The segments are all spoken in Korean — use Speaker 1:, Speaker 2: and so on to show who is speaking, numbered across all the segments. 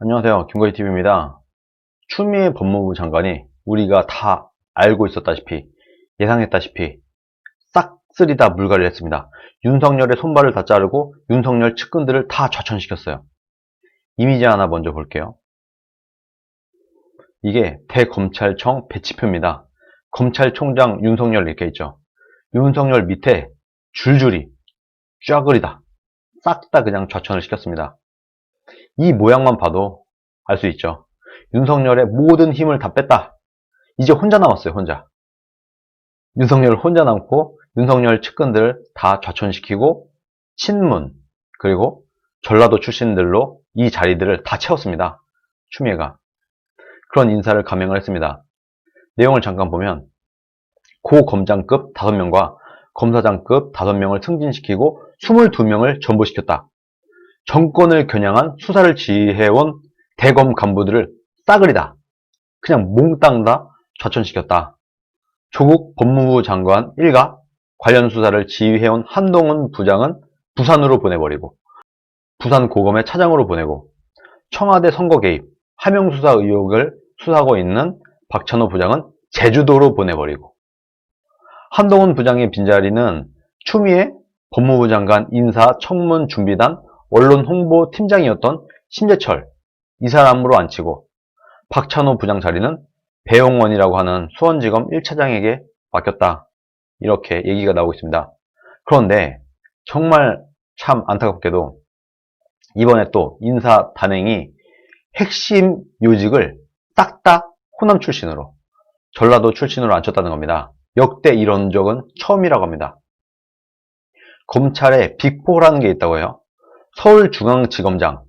Speaker 1: 안녕하세요. 김거희TV입니다. 추미애 법무부 장관이 우리가 다 알고 있었다시피, 예상했다시피 싹쓸이 다 물갈이를 했습니다. 윤석열의 손발을 다 자르고 윤석열 측근들을 다 좌천시켰어요. 이미지 하나 먼저 볼게요. 이게 대검찰청 배치표입니다. 검찰총장 윤석열 이렇게 있죠. 윤석열 밑에 줄줄이 쫙그리다 싹 다 그냥 좌천을 시켰습니다. 이 모양만 봐도 알 수 있죠. 윤석열의 모든 힘을 다 뺐다. 이제 혼자 남았어요. 혼자. 윤석열 혼자 남고 윤석열 측근들 다 좌천시키고 친문 그리고 전라도 출신들로 이 자리들을 다 채웠습니다. 추미애가. 그런 인사를 감행을 했습니다. 내용을 잠깐 보면 고 검장급 5명과 검사장급 5명을 승진시키고 22명을 전보시켰다. 정권을 겨냥한 수사를 지휘해온 대검 간부들을 싸그리다. 그냥 몽땅 다 좌천시켰다. 조국 법무부 장관 일가 관련 수사를 지휘해온 한동훈 부장은 부산으로 보내버리고 부산 고검의 차장으로 보내고 청와대 선거 개입, 하명수사 의혹을 수사하고 있는 박찬호 부장은 제주도로 보내버리고 한동훈 부장의 빈자리는 추미애 법무부 장관 인사 청문 준비단 언론 홍보 팀장이었던 심재철 이 사람으로 앉히고 박찬호 부장 자리는 배용원이라고 하는 수원지검 1차장에게 맡겼다. 이렇게 얘기가 나오고 있습니다. 그런데 정말 참 안타깝게도 이번에 또 인사 단행이 핵심 요직을 딱 다 호남 출신으로 전라도 출신으로 앉혔다는 겁니다. 역대 이런 적은 처음이라고 합니다. 검찰에 빅4라는 게 있다고 해요. 서울중앙지검장,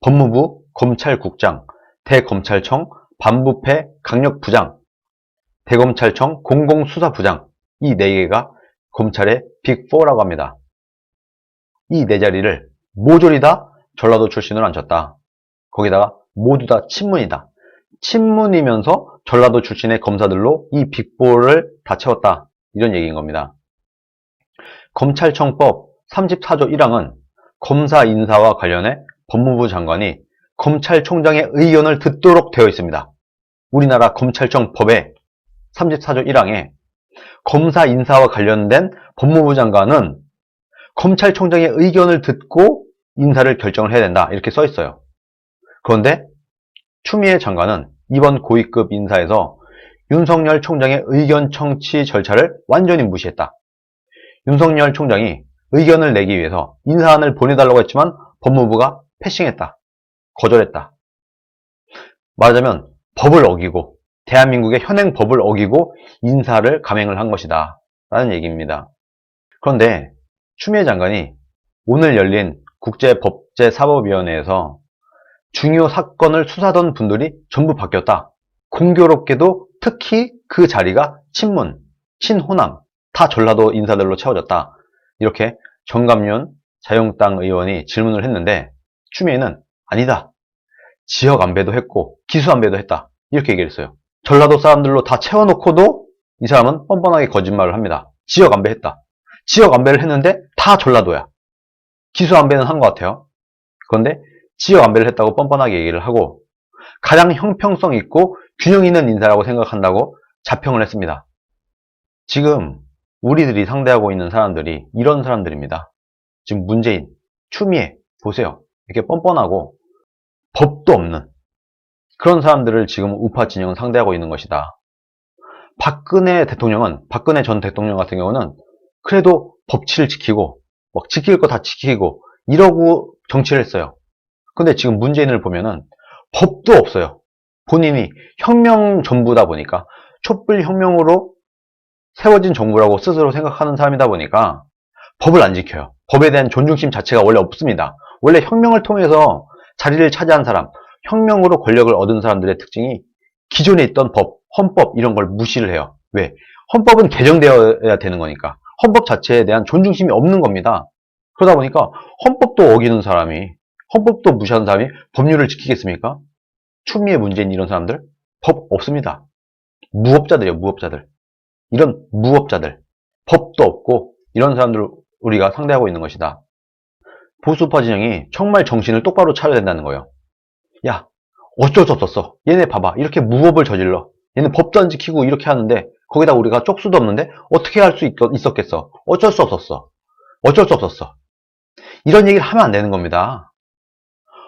Speaker 1: 법무부 검찰국장, 대검찰청 반부패 강력부장, 대검찰청 공공수사부장 이 4개가 검찰의 빅4라고 합니다. 이 4자리를 모조리 다 전라도 출신으로 앉혔다. 거기다가 모두 다 친문이다. 친문이면서 전라도 출신의 검사들로 이 빅4를 다 채웠다. 이런 얘기인 겁니다. 검찰청법 34조 1항은 검사 인사와 관련해 법무부 장관이 검찰총장의 의견을 듣도록 되어 있습니다. 우리나라 검찰청 법의 34조 1항에 검사 인사와 관련된 법무부 장관은 검찰총장의 의견을 듣고 인사를 결정을 해야 된다. 이렇게 써 있어요. 그런데 추미애 장관은 이번 고위급 인사에서 윤석열 총장의 의견 청취 절차를 완전히 무시했다. 윤석열 총장이 의견을 내기 위해서 인사안을 보내달라고 했지만 법무부가 패싱했다. 거절했다. 말하자면 법을 어기고 대한민국의 현행 법을 어기고 인사를 감행을 한 것이다. 라는 얘기입니다. 그런데 추미애 장관이 오늘 열린 국제법제사법위원회에서 중요 사건을 수사하던 분들이 전부 바뀌었다. 공교롭게도 특히 그 자리가 친문, 친호남, 다 전라도 인사들로 채워졌다. 이렇게 정감윤 자유한국당 의원이 질문을 했는데 추미애는 아니다. 지역 안배도 했고 기수 안배도 했다. 이렇게 얘기를 했어요. 전라도 사람들로 다 채워놓고도 이 사람은 뻔뻔하게 거짓말을 합니다. 지역 안배했다. 지역 안배를 했는데 다 전라도야. 기수 안배는 한 것 같아요. 그런데 지역 안배를 했다고 뻔뻔하게 얘기를 하고 가장 형평성 있고 균형 있는 인사라고 생각한다고 자평을 했습니다. 지금 우리들이 상대하고 있는 사람들이 이런 사람들입니다. 지금 문재인, 추미애 보세요. 이렇게 뻔뻔하고 법도 없는 그런 사람들을 지금 우파 진영은 상대하고 있는 것이다. 박근혜 전 대통령 같은 경우는 그래도 법치를 지키고 막 지킬 거 다 지키고 이러고 정치를 했어요. 근데 지금 문재인을 보면은 법도 없어요. 본인이 혁명 정부다 보니까 촛불 혁명으로 세워진 정부라고 스스로 생각하는 사람이다 보니까 법을 안 지켜요. 법에 대한 존중심 자체가 원래 없습니다. 원래 혁명을 통해서 자리를 차지한 사람, 혁명으로 권력을 얻은 사람들의 특징이 기존에 있던 법, 헌법 이런 걸 무시를 해요. 왜? 헌법은 개정되어야 되는 거니까. 헌법 자체에 대한 존중심이 없는 겁니다. 그러다 보니까 헌법도 어기는 사람이, 헌법도 무시하는 사람이 법률을 지키겠습니까? 추미애, 문재인 이런 사람들? 법 없습니다. 무법자들이에요, 무법자들. 이런 무법자들. 법도 없고 이런 사람들을 우리가 상대하고 있는 것이다. 보수파 진영이 정말 정신을 똑바로 차려야 된다는 거예요. 야, 어쩔 수 없었어. 얘네 봐봐. 이렇게 무법을 저질러. 얘는 법도 안 지키고 이렇게 하는데 거기다 우리가 쪽수도 없는데 어떻게 할 수 있었겠어. 어쩔 수 없었어. 어쩔 수 없었어. 이런 얘기를 하면 안 되는 겁니다.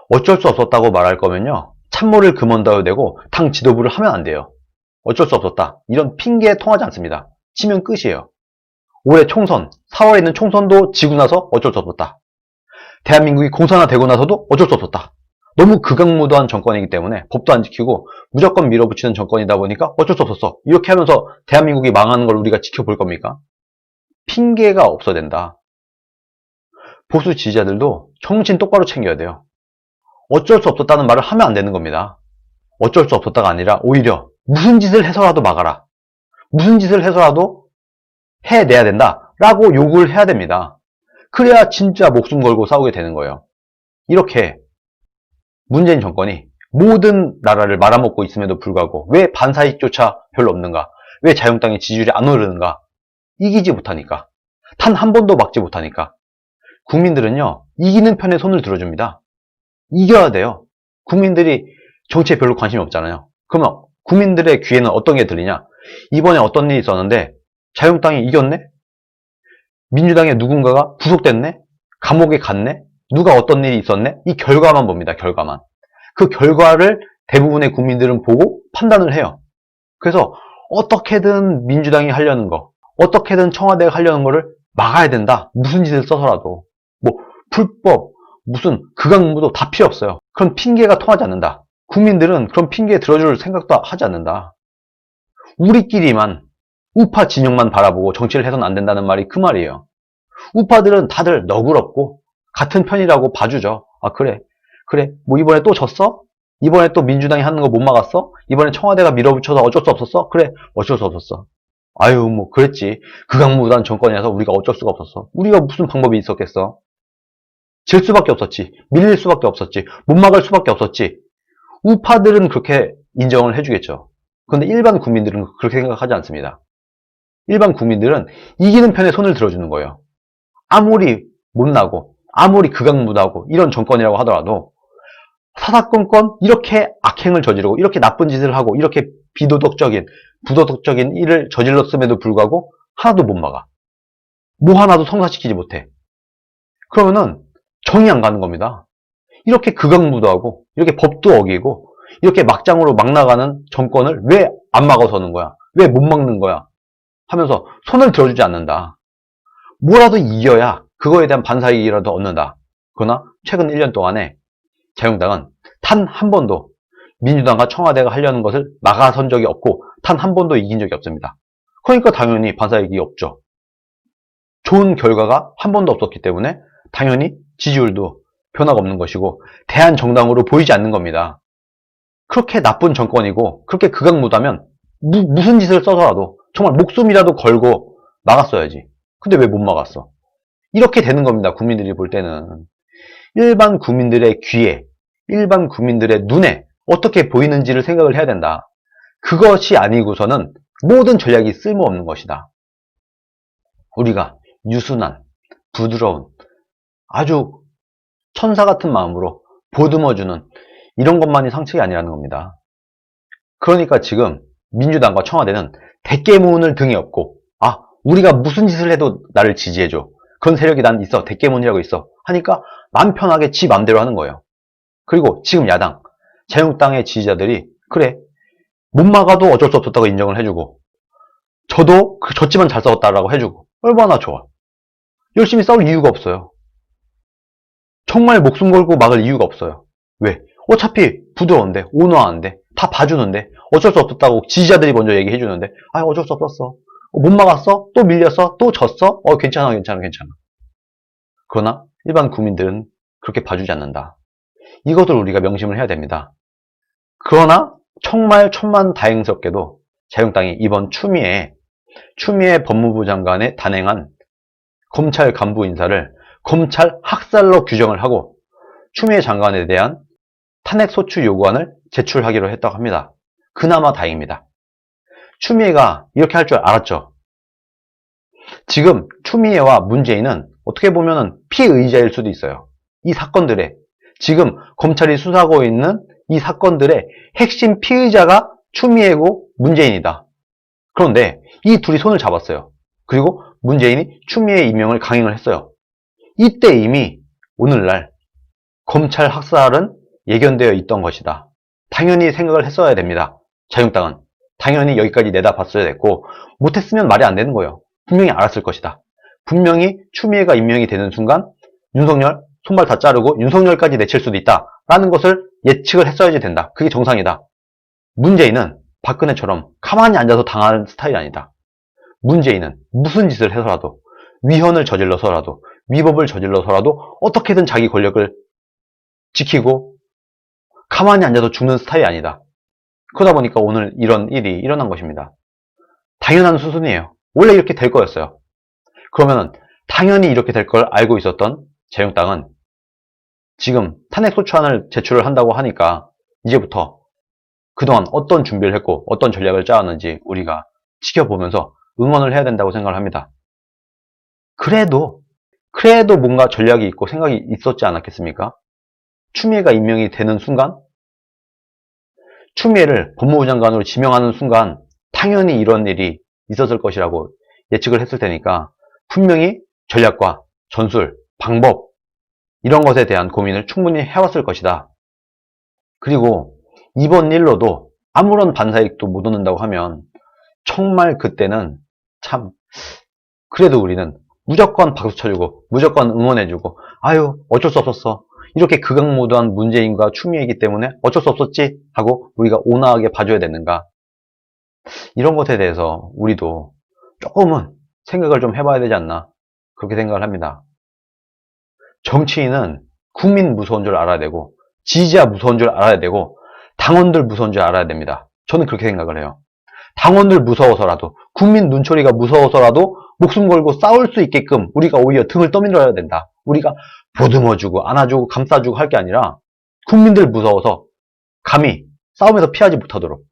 Speaker 1: 어쩔 수 없었다고 말할 거면요. 참모를 금원다고 되고 당 지도부를 하면 안 돼요. 어쩔 수 없었다. 이런 핑계에 통하지 않습니다. 치면 끝이에요. 올해 총선, 4월에 있는 총선도 지고 나서 어쩔 수 없었다. 대한민국이 공산화되고 나서도 어쩔 수 없었다. 너무 극악무도한 정권이기 때문에 법도 안 지키고 무조건 밀어붙이는 정권이다 보니까 어쩔 수 없었어. 이렇게 하면서 대한민국이 망하는 걸 우리가 지켜볼 겁니까? 핑계가 없어야 된다. 보수 지지자들도 정신 똑바로 챙겨야 돼요. 어쩔 수 없었다는 말을 하면 안 되는 겁니다. 어쩔 수 없었다가 아니라 오히려 무슨 짓을 해서라도 막아라. 무슨 짓을 해서라도 해내야 된다. 라고 요구를 해야 됩니다. 그래야 진짜 목숨 걸고 싸우게 되는 거예요. 이렇게 문재인 정권이 모든 나라를 말아먹고 있음에도 불구하고 왜 반사이익조차 별로 없는가? 왜 자유한국당의 지지율이 안 오르는가? 이기지 못하니까. 단 한 번도 막지 못하니까. 국민들은요, 이기는 편에 손을 들어줍니다. 이겨야 돼요. 국민들이 정치에 별로 관심이 없잖아요. 그러면 국민들의 귀에는 어떤 게 들리냐? 이번에 어떤 일이 있었는데 자유한국당이 이겼네? 민주당의 누군가가 구속됐네? 감옥에 갔네? 누가 어떤 일이 있었네? 이 결과만 봅니다. 결과만. 그 결과를 대부분의 국민들은 보고 판단을 해요. 그래서 어떻게든 민주당이 하려는 거, 어떻게든 청와대가 하려는 거를 막아야 된다. 무슨 짓을 써서라도. 뭐 불법, 무슨 극악무도 다 필요 없어요. 그런 핑계가 통하지 않는다. 국민들은 그런 핑계에 들어줄 생각도 하지 않는다. 우리끼리만 우파 진영만 바라보고 정치를 해서는 안 된다는 말이 그 말이에요. 우파들은 다들 너그럽고 같은 편이라고 봐주죠. 아 그래 뭐 이번에 또 졌어? 이번에 또 민주당이 하는 거 못 막았어? 이번에 청와대가 밀어붙여서 어쩔 수 없었어? 그래 어쩔 수 없었어. 아유 뭐 그랬지. 극악무도한 정권이라서 우리가 어쩔 수가 없었어. 우리가 무슨 방법이 있었겠어? 질 수밖에 없었지. 밀릴 수밖에 없었지. 못 막을 수밖에 없었지. 우파들은 그렇게 인정을 해주겠죠. 그런데 일반 국민들은 그렇게 생각하지 않습니다. 일반 국민들은 이기는 편에 손을 들어주는 거예요. 아무리 못나고 아무리 극악무도하고 이런 정권이라고 하더라도 사사건건 이렇게 악행을 저지르고 이렇게 나쁜 짓을 하고 이렇게 비도덕적인 부도덕적인 일을 저질렀음에도 불구하고 하나도 못 막아. 뭐 하나도 성사시키지 못해. 그러면은 정이 안 가는 겁니다. 이렇게 극악무도하고 이렇게 법도 어기고 이렇게 막장으로 막 나가는 정권을 왜 안 막아서는 거야? 왜 못 막는 거야? 하면서 손을 들어주지 않는다. 뭐라도 이겨야 그거에 대한 반사이익이라도 얻는다. 그러나 최근 1년 동안에 자유한국당은 단 한 번도 민주당과 청와대가 하려는 것을 막아선 적이 없고 단 한 번도 이긴 적이 없습니다. 그러니까 당연히 반사이익이 없죠. 좋은 결과가 한 번도 없었기 때문에 당연히 지지율도 변화가 없는 것이고 대한정당으로 보이지 않는 겁니다. 그렇게 나쁜 정권이고 그렇게 극악무도하면 무슨 짓을 써서라도 정말 목숨이라도 걸고 막았어야지. 근데 왜 못 막았어? 이렇게 되는 겁니다. 국민들이 볼 때는. 일반 국민들의 귀에, 일반 국민들의 눈에 어떻게 보이는지를 생각을 해야 된다. 그것이 아니고서는 모든 전략이 쓸모없는 것이다. 우리가 유순한, 부드러운, 아주 천사 같은 마음으로 보듬어주는 이런 것만이 상책이 아니라는 겁니다. 그러니까 지금 민주당과 청와대는 대깨문을 등에 업고 우리가 무슨 짓을 해도 나를 지지해줘. 그런 세력이 난 있어. 대깨문이라고 있어. 하니까 맘 편하게 지 맘대로 하는 거예요. 그리고 지금 야당, 자유한국당의 지지자들이 그래 못 막아도 어쩔 수 없었다고 인정을 해주고 저도 졌지만 잘 싸웠다라고 해주고 얼마나 좋아. 열심히 싸울 이유가 없어요. 정말 목숨 걸고 막을 이유가 없어요. 왜? 어차피 부드러운데 온화한데 다 봐주는데 어쩔 수 없었다고 지지자들이 먼저 얘기해주는데 어쩔 수 없었어. 못 막았어? 또 밀렸어? 또 졌어? 괜찮아. 그러나 일반 국민들은 그렇게 봐주지 않는다. 이것을 우리가 명심을 해야 됩니다. 그러나 정말 천만다행스럽게도 자유한국당이 이번 추미애 법무부 장관의 단행한 검찰 간부 인사를 검찰 학살로 규정을 하고 추미애 장관에 대한 탄핵소추 요구안을 제출하기로 했다고 합니다. 그나마 다행입니다. 추미애가 이렇게 할 줄 알았죠. 지금 추미애와 문재인은 어떻게 보면 피의자일 수도 있어요. 이 사건들에 지금 검찰이 수사하고 있는 이 사건들의 핵심 피의자가 추미애고 문재인이다. 그런데 이 둘이 손을 잡았어요. 그리고 문재인이 추미애 임명을 강행을 했어요. 이때 이미 오늘날 검찰 학살은 예견되어 있던 것이다. 당연히 생각을 했어야 됩니다. 자유한국당은 당연히 여기까지 내다봤어야 됐고, 못했으면 말이 안 되는 거예요. 분명히 알았을 것이다. 분명히 추미애가 임명이 되는 순간 윤석열 손발 다 자르고 윤석열까지 내칠 수도 있다 라는 것을 예측을 했어야지 된다. 그게 정상이다. 문재인은 박근혜처럼 가만히 앉아서 당하는 스타일이 아니다. 문재인은 무슨 짓을 해서라도, 위헌을 저질러서라도, 위법을 저질러서라도 어떻게든 자기 권력을 지키고 가만히 앉아서 죽는 스타일이 아니다. 그러다 보니까 오늘 이런 일이 일어난 것입니다. 당연한 수순이에요. 원래 이렇게 될 거였어요. 그러면 당연히 이렇게 될 걸 알고 있었던 자유한국당은 지금 탄핵소추안을 제출을 한다고 하니까 이제부터 그동안 어떤 준비를 했고 어떤 전략을 짜왔는지 우리가 지켜보면서 응원을 해야 된다고 생각을 합니다. 그래도 뭔가 전략이 있고 생각이 있었지 않았겠습니까? 추미애가 임명이 되는 순간, 추미애를 법무부 장관으로 지명하는 순간 당연히 이런 일이 있었을 것이라고 예측을 했을 테니까 분명히 전략과 전술, 방법 이런 것에 대한 고민을 충분히 해왔을 것이다. 그리고 이번 일로도 아무런 반사이익도 못 얻는다고 하면 정말 그때는 참, 그래도 우리는 무조건 박수 쳐주고 무조건 응원해주고 아유 어쩔 수 없었어, 이렇게 극악무도한 문재인과 추미애이기 때문에 어쩔 수 없었지 하고 우리가 온화하게 봐줘야 되는가, 이런 것에 대해서 우리도 조금은 생각을 좀 해봐야 되지 않나, 그렇게 생각을 합니다. 정치인은 국민 무서운 줄 알아야 되고 지지자 무서운 줄 알아야 되고 당원들 무서운 줄 알아야 됩니다. 저는 그렇게 생각을 해요. 당원들 무서워서라도, 국민 눈초리가 무서워서라도 목숨 걸고 싸울 수 있게끔 우리가 오히려 등을 떠밀어야 된다. 우리가 보듬어주고 안아주고 감싸주고 할 게 아니라 국민들 무서워서 감히 싸움에서 피하지 못하도록,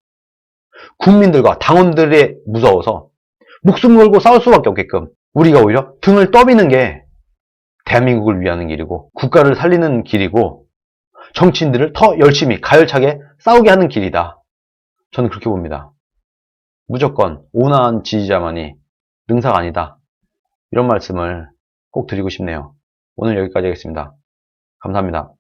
Speaker 1: 국민들과 당원들의 무서워서 목숨 걸고 싸울 수밖에 없게끔 우리가 오히려 등을 떠미는 게 대한민국을 위하는 길이고 국가를 살리는 길이고 정치인들을 더 열심히 가열차게 싸우게 하는 길이다. 저는 그렇게 봅니다. 무조건 온화한 지지자만이 능사가 아니다. 이런 말씀을 꼭 드리고 싶네요. 오늘 여기까지 하겠습니다. 감사합니다.